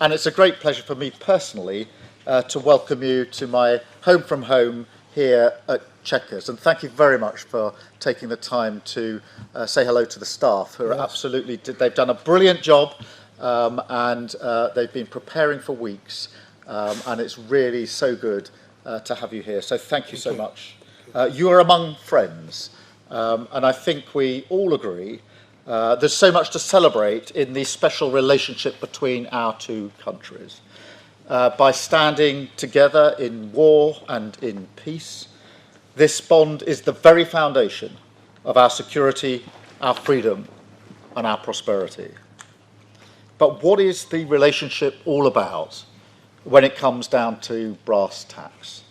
And it's a great pleasure for me personally to welcome you to my home from home here at Chequers. And thank you very much for taking the time to say hello to the staff who are absolutely, they've done a brilliant job and they've been preparing for weeks. And it's really so good to have you here. So thank you so much. You are among friends. And I think we all agree there's so much to celebrate in the special relationship between our two countries. By standing together in war and in peace, this bond is the very foundation of our security, our freedom, and our prosperity. But what is the relationship all about when it comes down to brass tacks?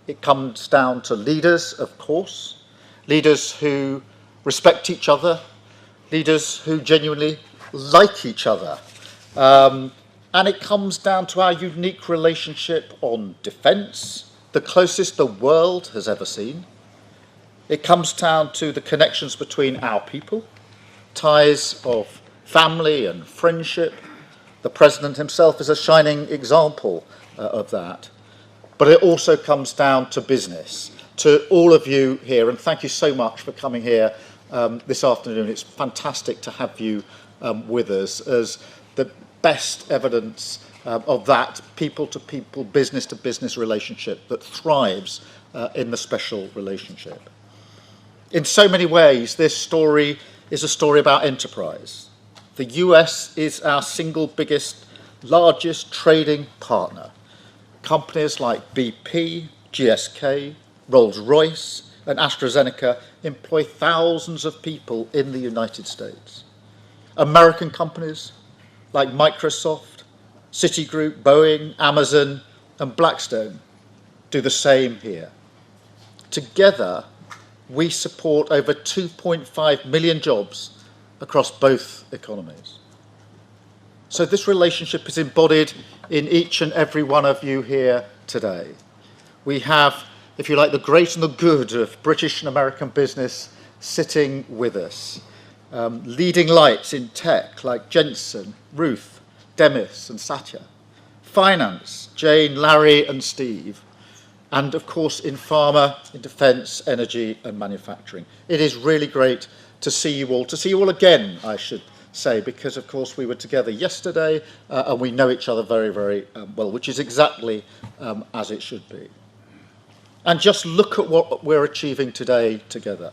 It comes down to leaders, of course, leaders who respect each other, leaders who genuinely like each other. And it comes down to our unique relationship on defence, the closest the world has ever seen. It comes down to the connections between our people, ties of family and friendship. The President himself is a shining example of that. But it also comes down to business, to all of you here, and thank you so much for coming here this afternoon. It's fantastic to have you with us as the best evidence of that people-to-people, business-to-business relationship that thrives in the special relationship. In so many ways, this story is a story about enterprise. The US is our single biggest, largest trading partner. Companies like BP, GSK, Rolls-Royce, and AstraZeneca employ thousands of people in the United States. American companies like Microsoft, Citigroup, Boeing, Amazon, and Blackstone do the same here. Together, we support over 2.5 million jobs across both economies. So this relationship is embodied in each and every one of you here today. We have, if you like, the great and the good of British and American business sitting with us. Leading lights in tech like Jensen, Ruth, Demis and Satya. Finance, Jane, Larry and Steve. And of course in pharma, in defence, energy and manufacturing. It is really great to see you all again, I should say, because of course we were together yesterday and we know each other very, very well, which is exactly as it should be. And just look at what we're achieving today together.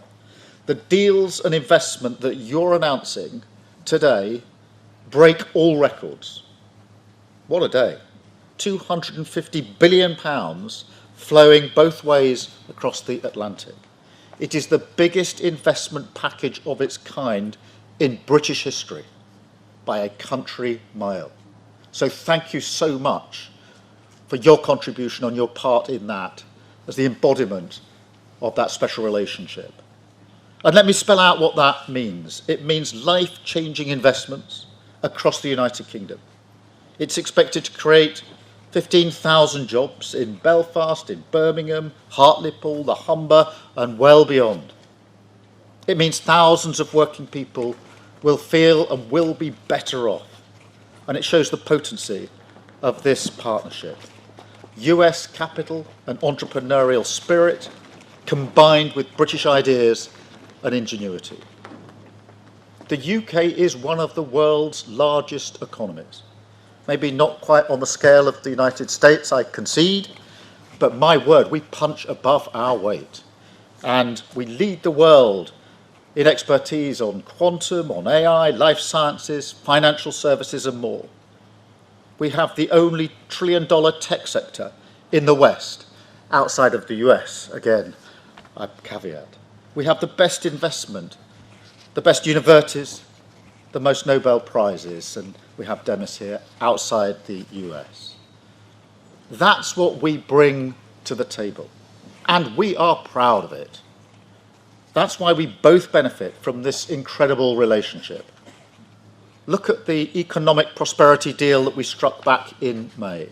The deals and investment that you're announcing today break all records. What a day. £250 billion flowing both ways across the Atlantic. It is the biggest investment package of its kind in British history by a country mile. So thank you so much for your contribution on your part in that as the embodiment of that special relationship. And let me spell out what that means. It means life-changing investments across the United Kingdom. It's expected to create 15,000 jobs in Belfast, in Birmingham, Hartlepool, the Humber, and well beyond. It means thousands of working people will feel and will be better off. And it shows the potency of this partnership. US capital and entrepreneurial spirit combined with British ideas and ingenuity. The UK is one of the world's largest economies. Maybe not quite on the scale of the United States, I concede, but my word, we punch above our weight. And we lead the world in expertise on quantum, on AI, life sciences, financial services and more. We have the only trillion-dollar tech sector in the West, outside of the US, again, I caveat. We have the best investment, the best universities, the most Nobel Prizes, and we have Demis here, outside the US. That's what we bring to the table, and we are proud of it. That's why we both benefit from this incredible relationship. Look at the economic prosperity deal that we struck back in May.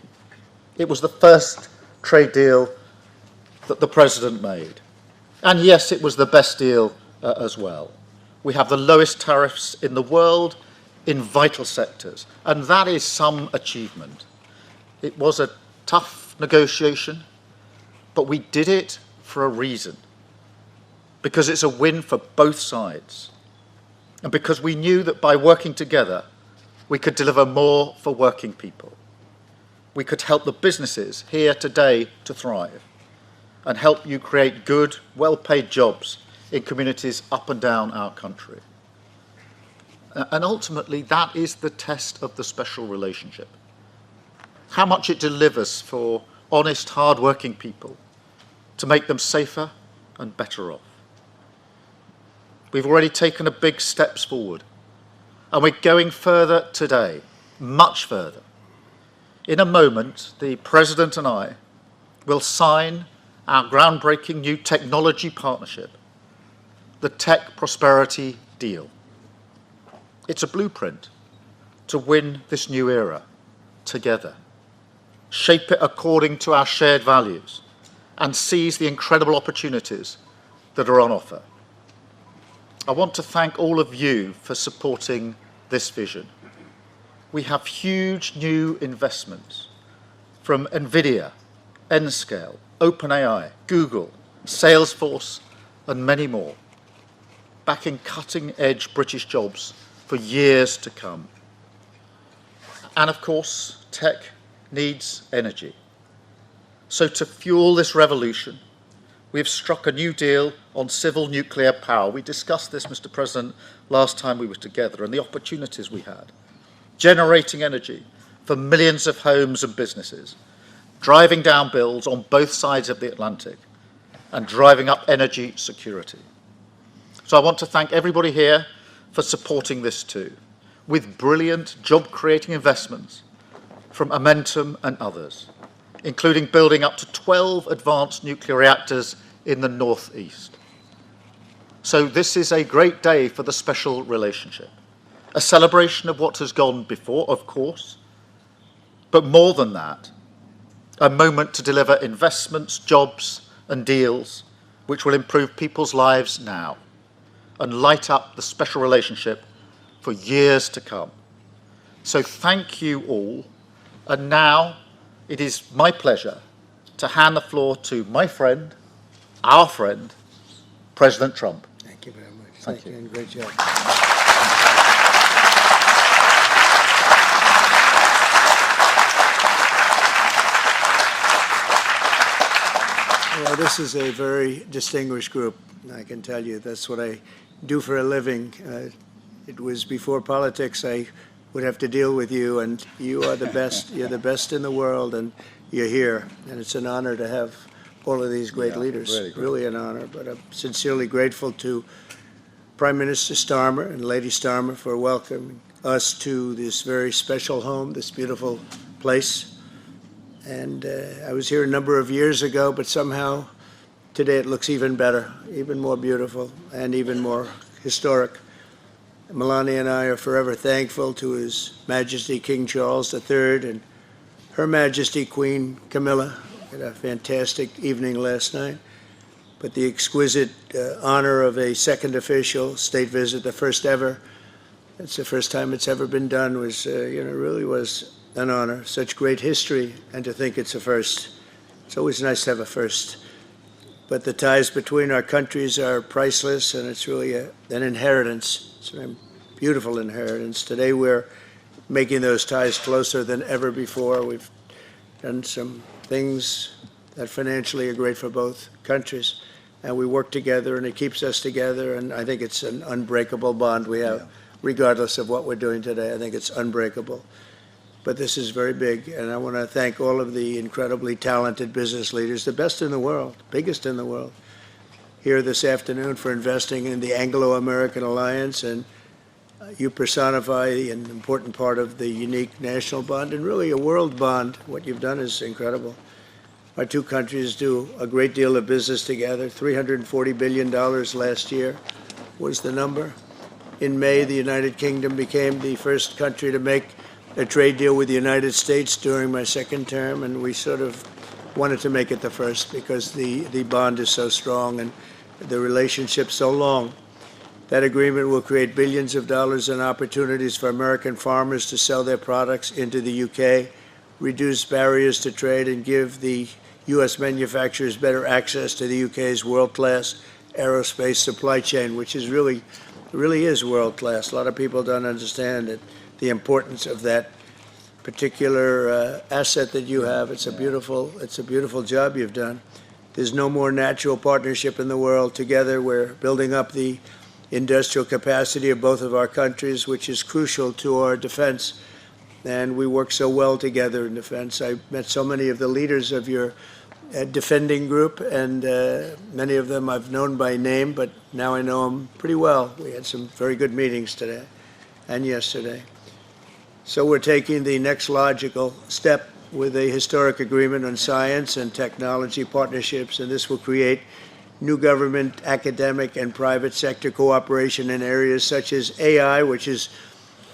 It was the first trade deal that the President made. And yes, it was the best deal as well. We have the lowest tariffs in the world, in vital sectors, and that is some achievement. It was a tough negotiation, but we did it for a reason, because it's a win for both sides, and because we knew that by working together, we could deliver more for working people. We could help the businesses here today to thrive, and help you create good, well-paid jobs in communities up and down our country. And ultimately, that is the test of the special relationship. How much it delivers for honest, hard-working people to make them safer and better off. We've already taken a big steps forward, and we're going further today, much further. In a moment, the President and I will sign our groundbreaking new technology partnership, the Tech Prosperity Deal. It's a blueprint to win this new era together, shape it according to our shared values, and seize the incredible opportunities that are on offer. I want to thank all of you for supporting this vision. We have huge new investments from NVIDIA, Nscale, OpenAI, Google, Salesforce, and many more, backing cutting-edge British jobs for years to come. And of course, tech needs energy. So to fuel this revolution, we have struck a new deal on civil nuclear power. We discussed this, Mr. President, last time we were together, and the opportunities we had. Generating energy for millions of homes and businesses, driving down bills on both sides of the Atlantic, and driving up energy security. So I want to thank everybody here for supporting this too, with brilliant job-creating investments from Momentum and others, including building up to 12 advanced nuclear reactors in the northeast. So this is a great day for the special relationship, a celebration of what has gone before, of course, but more than that, a moment to deliver investments, jobs, and deals which will improve people's lives now and light up the special relationship for years to come. So thank you all. And now it is my pleasure to hand the floor to my friend, our friend, President Trump. Thank you very much. Thank you. And great job. Well, this is a very distinguished group. I can tell you that's what I do for a living. It was before politics. I would have to deal with you, and you are the best. You're the best in the world, and you're here. And it's an honor to have all of these great leaders. Really an honor. But I'm sincerely grateful to Prime Minister Starmer and Lady Starmer for welcoming us to this very special home, this beautiful place. And I was here a number of years ago, but somehow today it looks even better, even more beautiful, and even more historic. Melania and I are forever thankful to His Majesty King Charles III and Her Majesty Queen Camilla. We had a fantastic evening last night. But the exquisite honor of a second official state visit, the first ever, it's the first time it's ever been done, was, really was an honor. Such great history, and to think it's a first. It's always nice to have a first. But the ties between our countries are priceless, and it's really an inheritance. It's a beautiful inheritance. Today we're making those ties closer than ever before. We've done some things that financially are great for both countries, and we work together, and it keeps us together, and I think it's an unbreakable bond we have, regardless of what we're doing today. I think it's unbreakable. But this is very big, and I want to thank all of the incredibly talented business leaders, the best in the world, biggest in the world, here this afternoon for investing in the Anglo-American Alliance, and you personify an important part of the unique national bond and really a world bond. What you've done is incredible. Our two countries do a great deal of business together. $340 billion last year was the number. In May, the United Kingdom became the first country to make a trade deal with the United States during my second term, and we sort of wanted to make it the first because the bond is so strong and the relationship so long. That agreement will create billions of dollars in opportunities for American farmers to sell their products into the UK, reduce barriers to trade, and give the U.S. manufacturers better access to the UK's world-class aerospace supply chain, which is really is world-class. A lot of people don't understand it, the importance of that particular asset that you have. It's a beautiful job you've done. There's no more natural partnership in the world. Together, we're building up the industrial capacity of both of our countries, which is crucial to our defense. And we work so well together in defense. I met so many of the leaders of your defending group, and many of them I've known by name, but now I know them pretty well. We had some very good meetings today and yesterday. So we're taking the next logical step with a historic agreement on science and technology partnerships, and this will create new government, academic, and private sector cooperation in areas such as AI, which is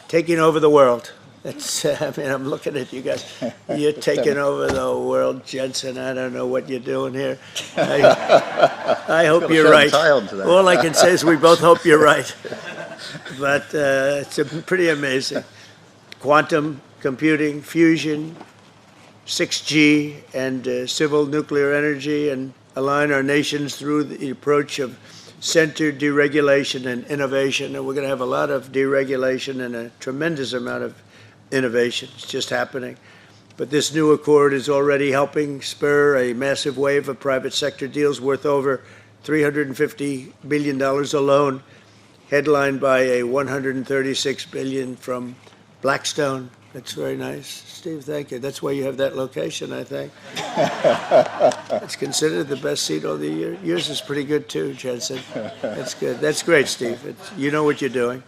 taking over the world. I mean, I'm looking at you guys. You're taking over the world, Jensen. I don't know what you're doing here. I hope you're right. All I can say is we both hope you're right. But it's pretty amazing. Quantum computing, fusion, 6G, and civil nuclear energy, and align our nations through the approach of centered deregulation and innovation. And we're going to have a lot of deregulation and a tremendous amount of innovation. It's just happening. But this new accord is already helping spur a massive wave of private sector deals worth over $350 billion alone, headlined by a $136 billion from Blackstone. That's very nice. Steve, thank you. That's why you have that location, I think. It's considered the best seat of the year. Yours is pretty good too, Jensen. That's good. That's great, Steve. You know what you're doing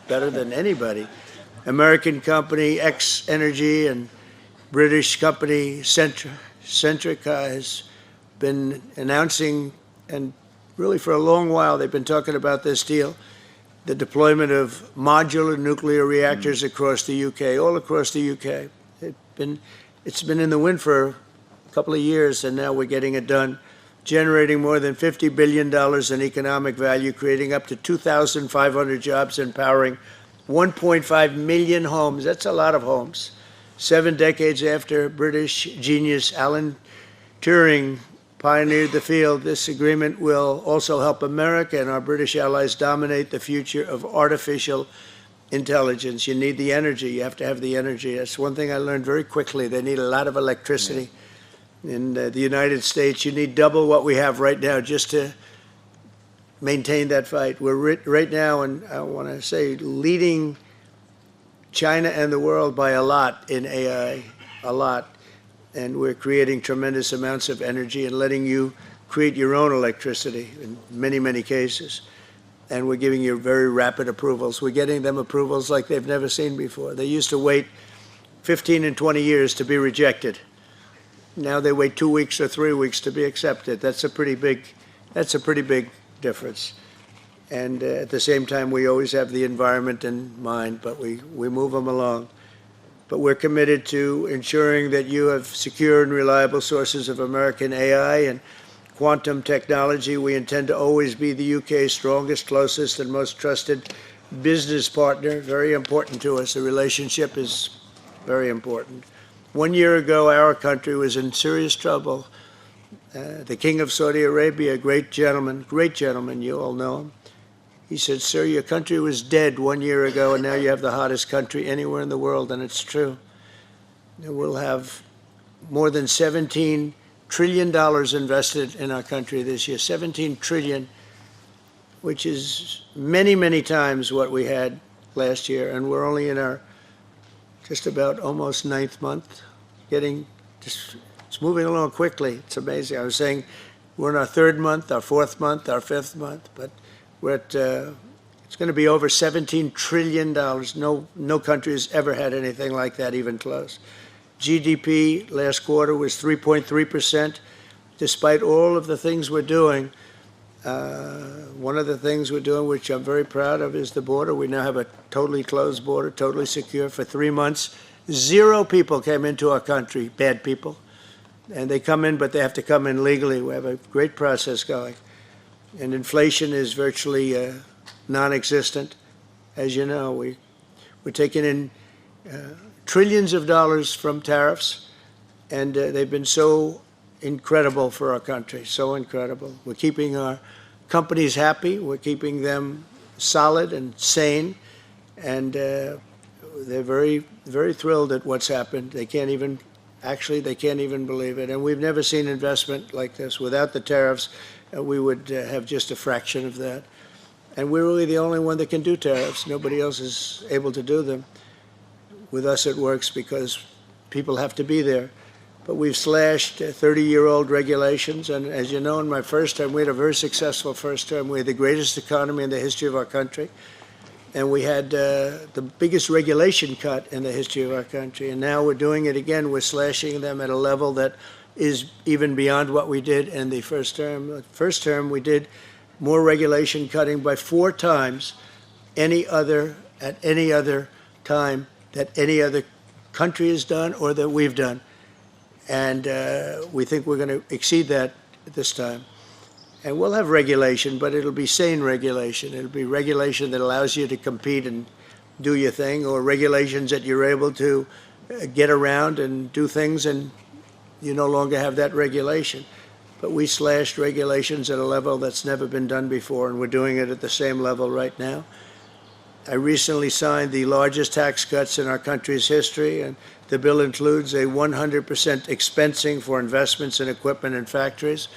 better than anybody. American company X Energy and British company Centrica has been announcing, and really for a long while they've been talking about this deal, the deployment of modular nuclear reactors across the UK, all across the UK. It's been in the wind for a couple of years, and now we're getting it done, generating more than $50 billion in economic value, creating up to 2,500 jobs, and powering 1.5 million homes. That's a lot of homes. 7 decades after British genius Alan Turing pioneered the field, this agreement will also help America and our British allies dominate the future of artificial intelligence. You need the energy. You have to have the energy. That's one thing I learned very quickly. They need a lot of electricity. In the United States, you need double what we have right now just to maintain that fight. We're right now, and I want to say, leading China and the world by a lot in AI, a lot. And we're creating tremendous amounts of energy and letting you create your own electricity in many, many cases. And we're giving you very rapid approvals. We're getting them approvals like they've never seen before. They used to wait 15 and 20 years to be rejected. Now they wait 2 weeks or 3 weeks to be accepted. That's a pretty big difference. And at the same time, we always have the environment in mind, but we move them along. But we're committed to ensuring that you have secure and reliable sources of American AI and quantum technology. We intend to always be the UK's strongest, closest, and most trusted business partner. Very important to us. The relationship is very important. 1 year ago, our country was in serious trouble. The King of Saudi Arabia, a great gentleman, you all know him. He said, "Sir, your country was dead 1 year ago, and now you have the hottest country anywhere in the world," and it's true. We'll have more than $17 trillion invested in our country this year, 17 trillion, which is many, many times what we had last year, and we're only in our just about almost 9th month, it's moving along quickly. It's amazing. I was saying we're in our 3rd month, our 4th month, our 5th month, but we're at, it's going to be over $17 trillion. No country has ever had anything like that, even close. GDP last quarter was 3.3%. Despite all of the things we're doing, one of the things we're doing, which I'm very proud of, is the border. We now have a totally closed border, totally secure for 3 months. 0 people came into our country, bad people. And they come in, but they have to come in legally. We have a great process going. And inflation is virtually non-existent. As you know, we're taking in trillions of dollars from tariffs, and they've been so incredible for our country, so incredible. We're keeping our companies happy, we're keeping them solid and sane, and they're very, very thrilled at what's happened. They can't even believe it. And we've never seen investment like this. Without the tariffs, we would have just a fraction of that. And we're really the only one that can do tariffs. Nobody else is able to do them. With us, it works because people have to be there. But we've slashed 30-year-old regulations. And as you know, in my first term, we had a very successful first term. We had the greatest economy in the history of our country. And we had the biggest regulation cut in the history of our country. And now we're doing it again. We're slashing them at a level that is even beyond what we did in the first term. The first term, we did more regulation cutting by 4 times at any other time that any other country has done or that we've done. And we think we're going to exceed that this time. And we'll have regulation, but it'll be sane regulation. It'll be regulation that allows you to compete and do your thing, or regulations that you're able to get around and do things and you no longer have that regulation. But we slashed regulations at a level that's never been done before, and we're doing it at the same level right now. I recently signed the largest tax cuts in our country's history, and the bill includes a 100% expensing for investments in equipment and factories.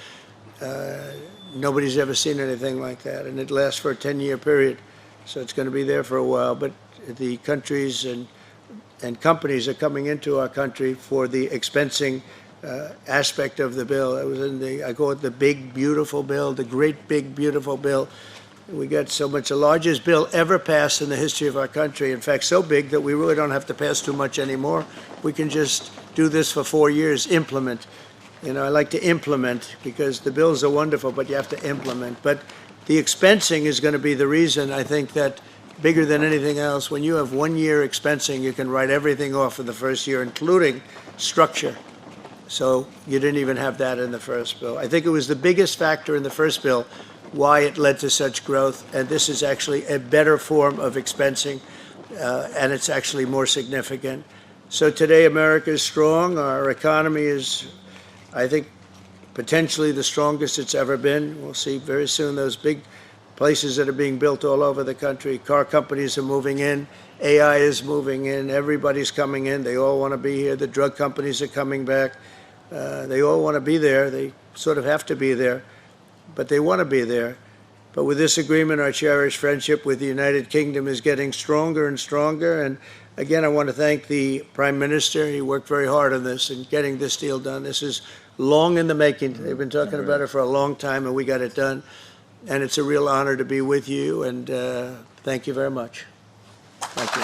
Nobody's ever seen anything like that, and it lasts for a 10-year period, so it's going to be there for a while. But the countries and companies are coming into our country for the expensing aspect of the bill. It was in I call it the big, beautiful bill, the great, big, beautiful bill. We got so much, the largest bill ever passed in the history of our country. In fact, so big that we really don't have to pass too much anymore. We can just do this for 4 years, implement. You know, I like to implement because the bills are wonderful, but you have to implement. But the expensing is going to be the reason, I think, that bigger than anything else, when you have 1 year expensing, you can write everything off for the first year, including structure. So you didn't even have that in the first bill. I think it was the biggest factor in the first bill why it led to such growth. And this is actually a better form of expensing, and it's actually more significant. So today, America is strong. Our economy is, I think, potentially the strongest it's ever been. We'll see very soon those big places that are being built all over the country. Car companies are moving in. AI is moving in. Everybody's coming in. They all want to be here. The drug companies are coming back. They all want to be there. They sort of have to be there, but they want to be there. But with this agreement, our cherished friendship with the United Kingdom is getting stronger and stronger. And again, I want to thank the Prime Minister. He worked very hard on this and getting this deal done. This is long in the making. They've been talking about it for a long time, and we got it done. And it's a real honor to be with you, and thank you very much. Thank you.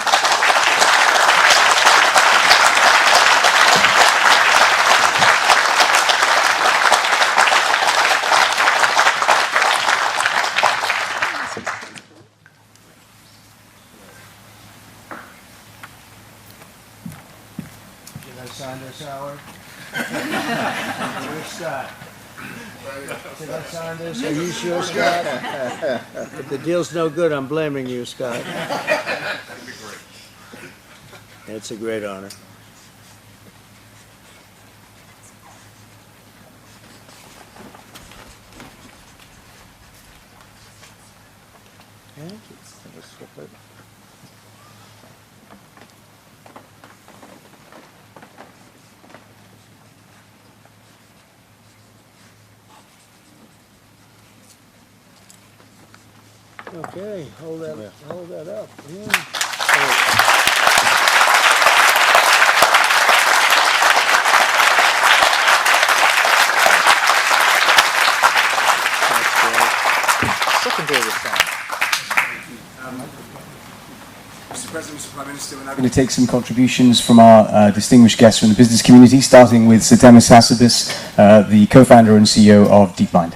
Did I sign this, Howard? Where's Scott? Did I sign this? Are you sure, Scott? If the deal's no good, I'm blaming you, Scott. That'd be great. It's a great honor. Thank you. Okay, hold that up. Yeah. Second deal this time. Mr. President, Mr. Prime Minister, we're now going to take some contributions from our distinguished guests from the business community, starting with Sir Demis Hassabis, the co-founder and CEO of DeepMind.